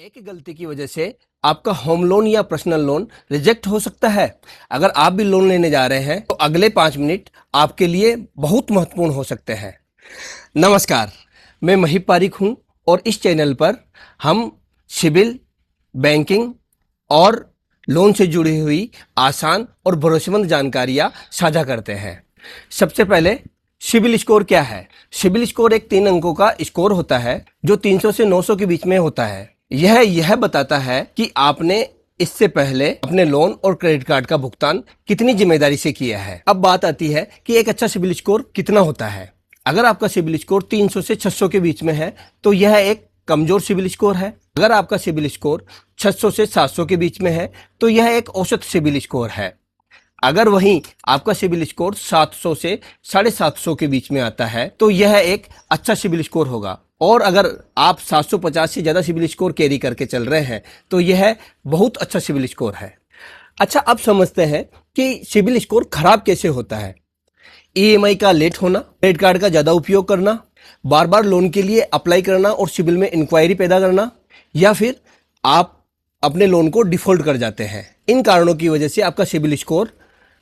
एक गलती की वजह से आपका होम लोन या पर्सनल लोन रिजेक्ट हो सकता है। अगर आप भी लोन लेने जा रहे हैं तो अगले 5 मिनट आपके लिए बहुत महत्वपूर्ण हो सकते हैं। नमस्कार, मैं महीप पारिक हूं और इस चैनल पर हम सिबिल, बैंकिंग और लोन से जुड़ी हुई आसान और भरोसेमंद जानकारियां साझा करते हैं। सबसे पहले सिबिल स्कोर क्या है? सिबिल स्कोर एक 3 अंकों का स्कोर होता है जो 300 से 900 के बीच में होता है। यह बताता है कि आपने इससे पहले अपने लोन और क्रेडिट कार्ड का भुगतान कितनी जिम्मेदारी से किया है। अब बात आती है कि एक अच्छा सिबिल स्कोर कितना होता है। अगर आपका सिबिल स्कोर 300 से 600 के बीच में है तो यह एक कमजोर सिबिल स्कोर है। अगर आपका सिबिल स्कोर 600 से 700 के बीच में है तो यह एक औसत सिबिल स्कोर है। अगर वहीं आपका सिबिल स्कोर 700 से 750 के बीच में आता है तो यह एक अच्छा सिबिल स्कोर होगा। और अगर आप 750 से ज़्यादा सिबिल स्कोर कैरी करके चल रहे हैं तो यह बहुत अच्छा सिबिल स्कोर है। अच्छा, अब समझते हैं कि सिबिल स्कोर खराब कैसे होता है। ईएमआई का लेट होना, क्रेडिट कार्ड का ज़्यादा उपयोग करना, बार बार लोन के लिए अप्लाई करना और सिबिल में इंक्वायरी पैदा करना, या फिर आप अपने लोन को डिफॉल्ट कर जाते हैं। इन कारणों की वजह से आपका सिबिल स्कोर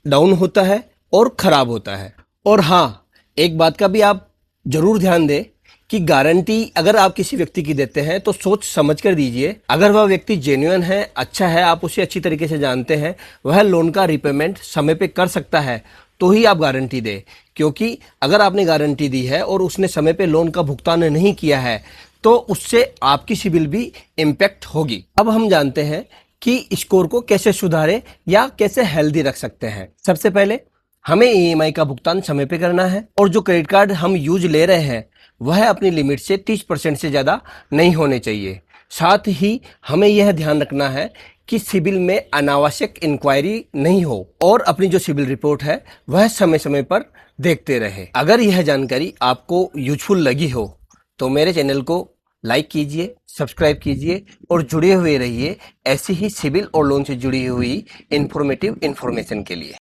डाउन होता है और खराब होता है। और हाँ, एक बात का भी आप जरूर ध्यान दें कि गारंटी अगर आप किसी व्यक्ति की देते हैं तो सोच समझ कर दीजिए। अगर वह व्यक्ति जेन्युइन है, अच्छा है, आप उसे अच्छी तरीके से जानते हैं, वह लोन का रिपेमेंट समय पे कर सकता है, तो ही आप गारंटी दें। क्योंकि अगर आपने गारंटी दी है और उसने समय पे लोन का भुगतान नहीं किया है तो उससे आपकी सिबिल भी इम्पैक्ट होगी। अब हम जानते हैं कि स्कोर को कैसे सुधारें या कैसे हेल्दी रख सकते हैं। सबसे पहले हमें ईएमआई का भुगतान समय पे करना है और जो क्रेडिट कार्ड हम यूज ले रहे हैं वह अपनी लिमिट से 30% से ज़्यादा नहीं होने चाहिए। साथ ही हमें यह ध्यान रखना है कि सिबिल में अनावश्यक इंक्वायरी नहीं हो और अपनी जो सिबिल रिपोर्ट है वह समय समय पर देखते रहे। अगर यह जानकारी आपको यूजफुल लगी हो तो मेरे चैनल को लाइक कीजिए, सब्सक्राइब कीजिए और जुड़े हुए रहिए ऐसी ही सिबिल और लोन से जुड़ी हुई इंफॉर्मेटिव इन्फॉर्मेशन के लिए।